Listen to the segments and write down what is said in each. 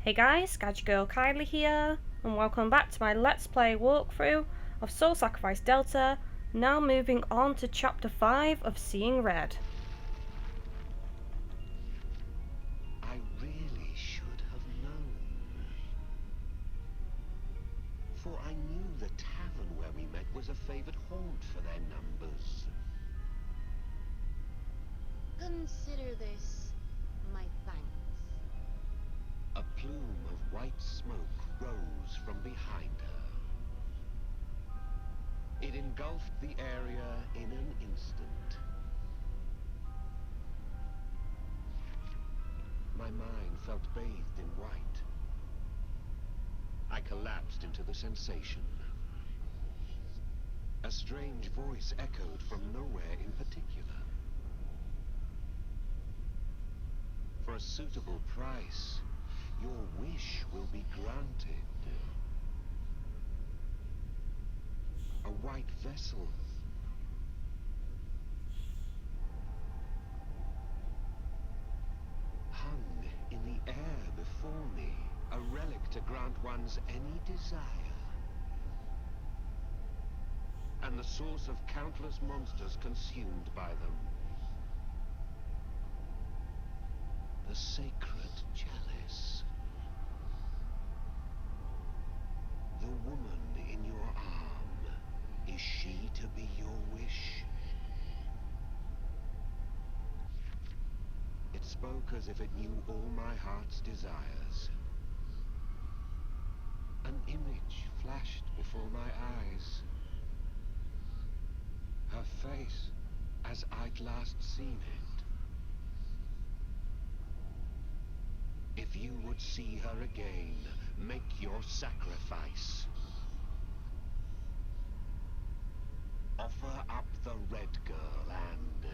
Hey guys, GadgetGirlKylie here, and welcome back to my Let's Play walkthrough of Soul Sacrifice Delta, now moving on to Chapter 5 of Seeing Red. I really should have known. For I knew the tavern where we met was a favored haunt for their numbers. Consider this my thanks. A plume of white smoke rose from behind her. It engulfed the area in an instant. My mind felt bathed in white. I collapsed into the sensation. A strange voice echoed from nowhere in particular. For a suitable price, your wish will be granted. A white vessel. Hung in the air before me, a relic to grant one's any desire. And the source of countless monsters consumed by them. The sacred chalice. The woman in your arm, is she to be your wish? It spoke as if it knew all my heart's desires. An image flashed before my eyes. Her face, as I'd last seen it. If you would see her again, make your sacrifice. Offer up the Red Girl and...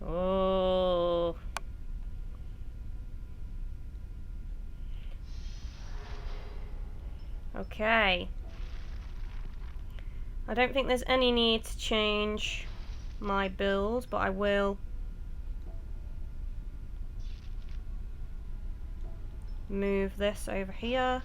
Oh. Okay. I don't think there's any need to change my build, but I will move this over here.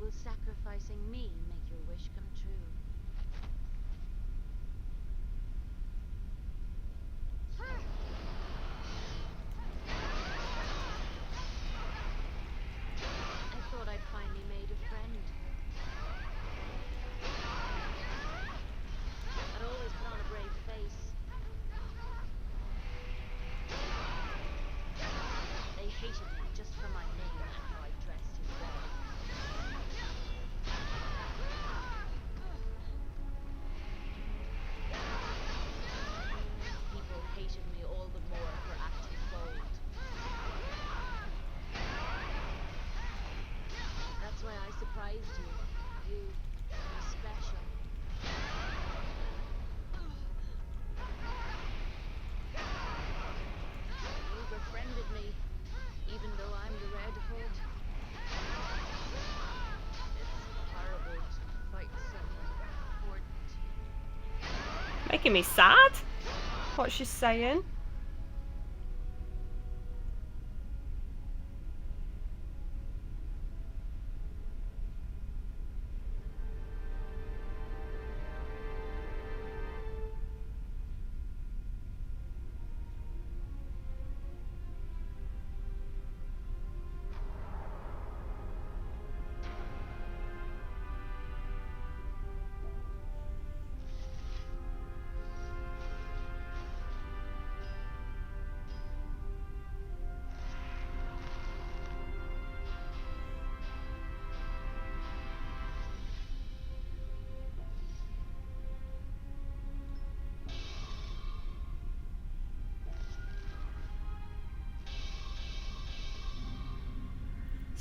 Will sacrificing me make your wish come true? I thought I'd finally made a friend. I'd always put on a brave face. They hated me just for my name and how I dressed in red. People hated me all the more for acting bold. That's why I surprised you. You were special. You befriended me, even though I'm the Red Hood. It's horrible to fight someone important. Making me sad? What she's saying?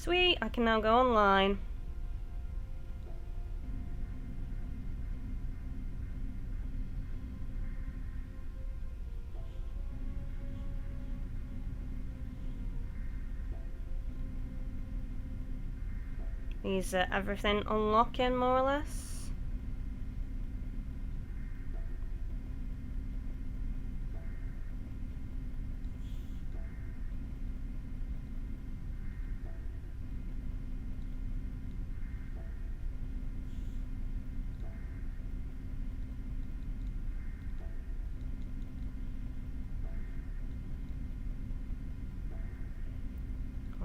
Sweet, I can now go online. Is everything unlocking more or less?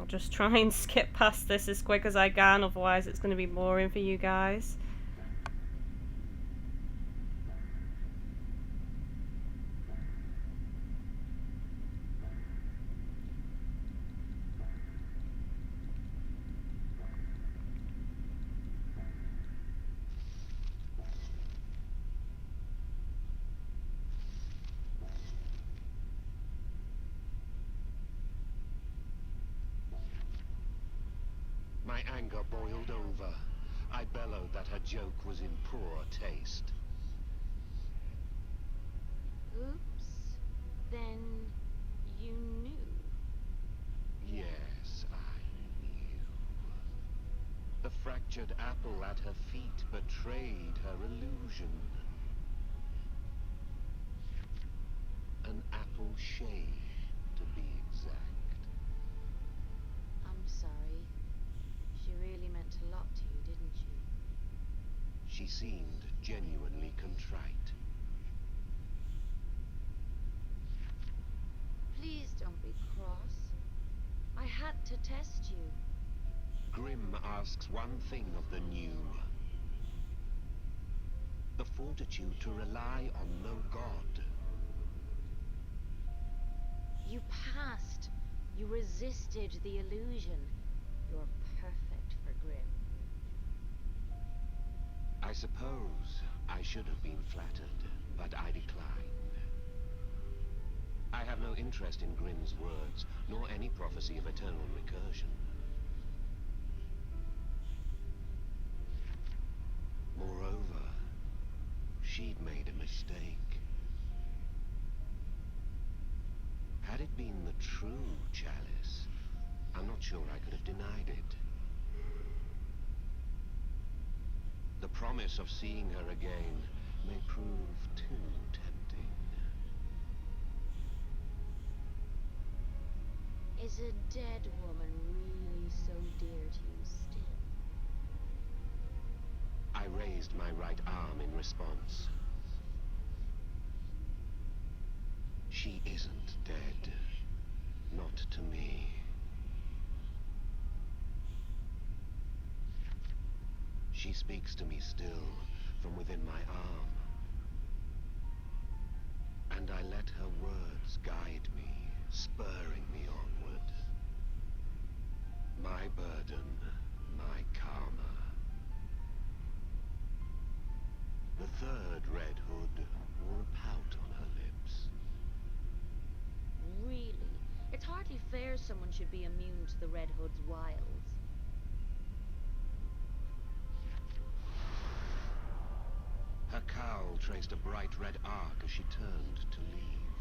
I'll just try and skip past this as quick as I can, otherwise it's going to be boring for you guys. My anger boiled over. I bellowed that her joke was in poor taste. Oops. Then you knew. Yes, I knew. The fractured apple at her feet betrayed her illusion. An apple shade, to be exact. I'm sorry. She really meant a lot to you, didn't she? She seemed genuinely contrite. Please don't be cross. I had to test you. Grimm asks one thing of the new. The fortitude to rely on no god. You passed. You resisted the illusion. You're perfect for Grimm. I suppose I should have been flattered, but I declined. I have no interest in Grimm's words, nor any prophecy of eternal recursion. Moreover, she'd made a mistake. Had it been the true chalice, I'm not sure I could have denied it. The promise of seeing her again may prove too tempting. Is a dead woman really so dear to you still? I raised my right arm in response. She isn't dead. Not to me. She speaks to me still, from within my arm. And I let her words guide me, spurring me onward. My burden, my karma. The third Red Hood wore a pout on her lips. Really? It's hardly fair someone should be immune to the Red Hood's wiles. Her cowl traced a bright red arc as she turned to leave.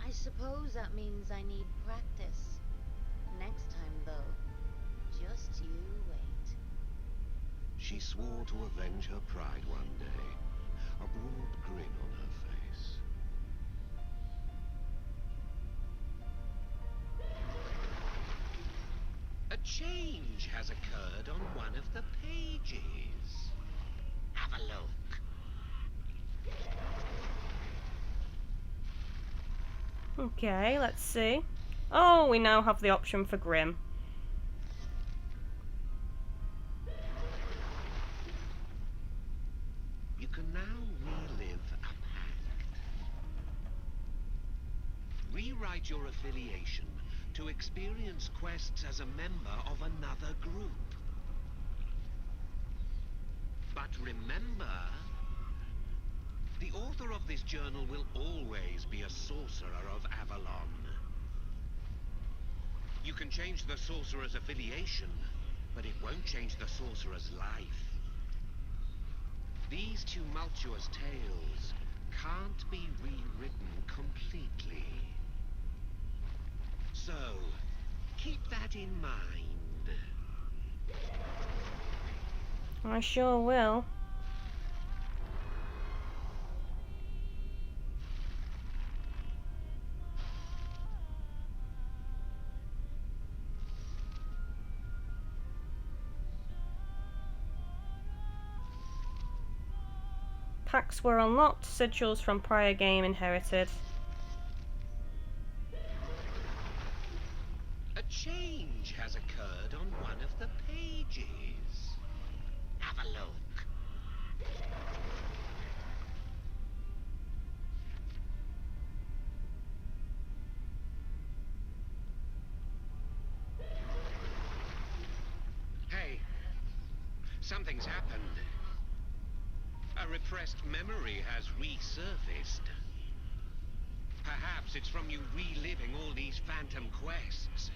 I suppose that means I need practice. Next time, though, just you wait. She swore to avenge her pride one day, a broad grin on her face. A change has occurred on one of the pages. Have a look. Okay, let's see. Oh, we now have the option for Grimm. You can now relive a pact. Rewrite your affiliation to experience quests as a member of another group. But remember, the author of this journal will always be a sorcerer of Avalon. can change the sorcerer's affiliation, but it won't change the sorcerer's life. These tumultuous tales can't be rewritten completely. So, keep that in mind. I sure will. Packs were unlocked, sigils from prior game inherited. A change has occurred on one of the pages. Have a look. Hey, something's happened. A repressed memory has resurfaced. Perhaps it's from you reliving all these phantom quests.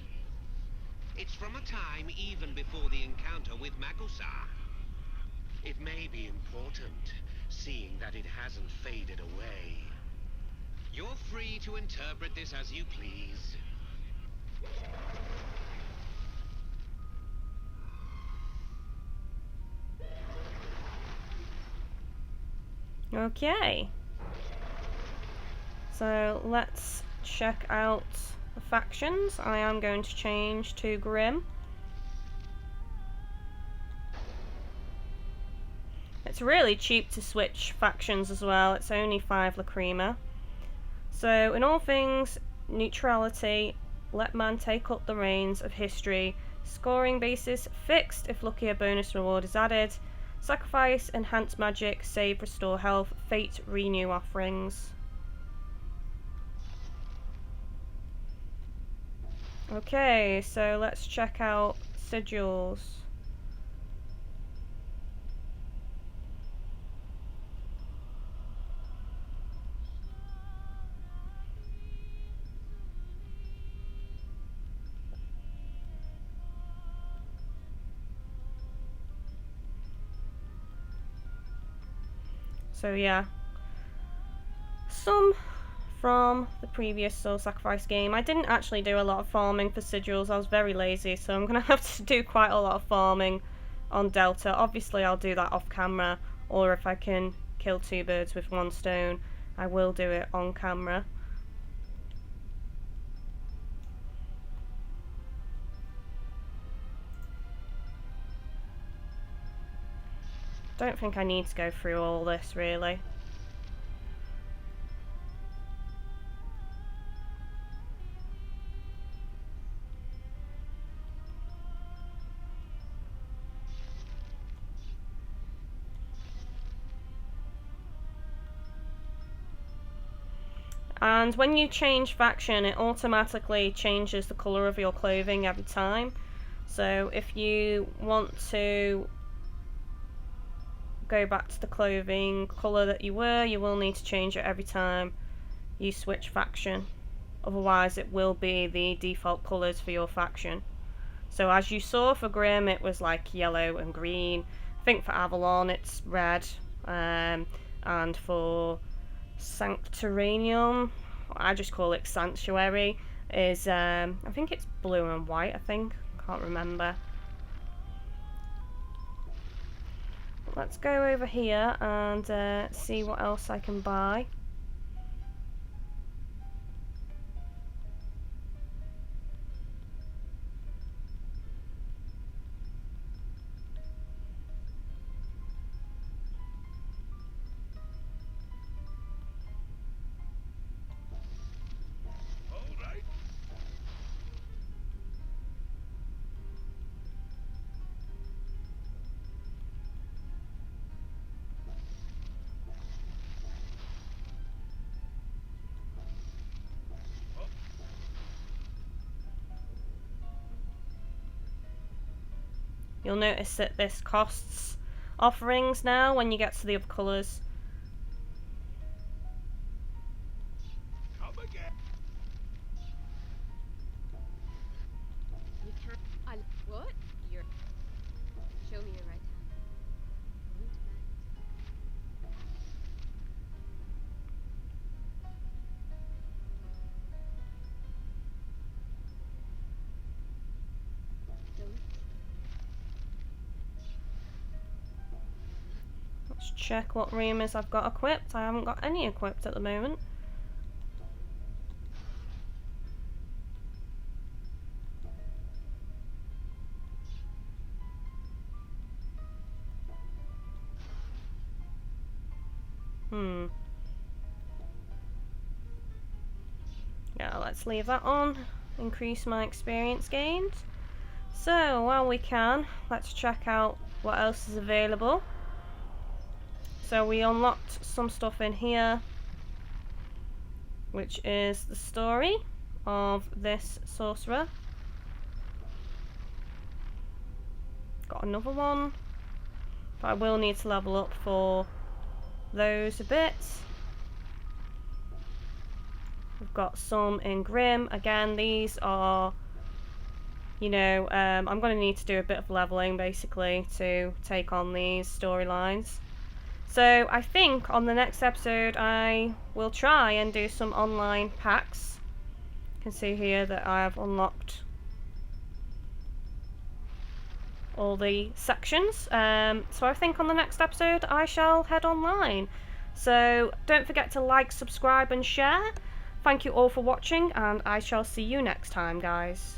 It's from a time even before the encounter with Magusa. It may be important, seeing that it hasn't faded away. You're free to interpret this as you please. Okay. So let's check out the factions. I am going to change to Grim. It's really cheap to switch factions as well. It's only 5 lacrima. So in all things, neutrality, let man take up the reins of history. Scoring basis fixed if lucky a bonus reward is added. Sacrifice, enhance magic, save, restore health, fate, renew offerings. Okay, so let's check out sigils. So yeah, some from the previous Soul Sacrifice game. I didn't actually do a lot of farming for sigils. I was very lazy, so I'm gonna have to do quite a lot of farming on Delta. Obviously I'll do that off camera, or if I can kill 2 birds with 1 stone, I will do it on camera. Don't think I need to go through all this really. And when you change faction, it automatically changes the colour of your clothing every time. So if you want to go back to the clothing colour that you were, you will need to change it every time you switch faction. Otherwise it will be the default colours for your faction. So as you saw for Grim, it was like yellow and green. I think for Avalon it's red. And for Sancturanium, I just call it Sanctuary, is I think it's blue and white, I think. Can't remember. Let's go over here and see what else I can buy. You'll notice that this costs offerings now when you get to the other colours. Let's check what rumors I've got equipped. I haven't got any equipped at the moment. Yeah, let's leave that on. Increase my experience gained. So, while we can, let's check out what else is available. So we unlocked some stuff in here, which is the story of this sorcerer. Got another one, but I will need to level up for those a bit. We've got some in Grim. Again, these are, you know, I'm going to need to do a bit of leveling basically to take on these storylines. So I think on the next episode I will try and do some online packs. You can see here that I have unlocked all the sections. So I think on the next episode I shall head online. So don't forget to like, subscribe and share. Thank you all for watching, and I shall see you next time, guys.